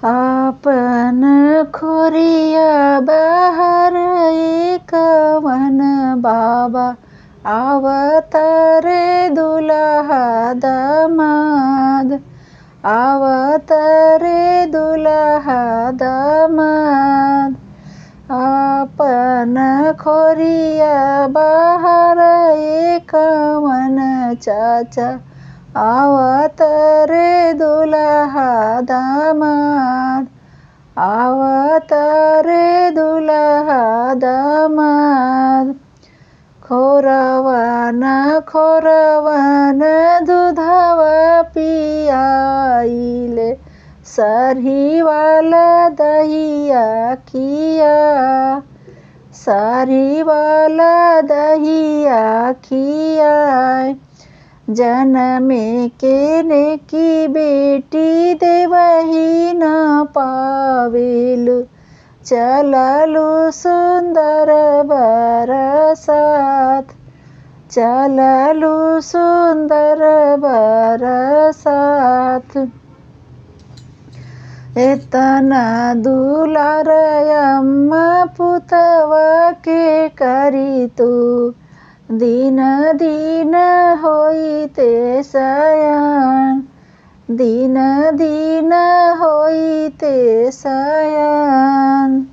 आपन खोरिया बाहर कवन बाबा आवतारे दुल्हा दामाद, आवतारे दुल्हा दामाद। आपन खोरिया बाहर कवन चाचा आवतारे दुल्हा दामाद, आवतारे दुल्हा दामाद। खोरवन दूधवा पियाइले, सारीवाला दहिया खिया, सारीवाला दहिया खिया। जनमे के नेकी बेटी देवही न पावेलु, चललु सुंदर बरसात, चललु सुंदर बरसात। एतना दुलार अम्मा पुतवा के करी तू, दिन दिन होइते सयान, दिन दिन होइते सयान।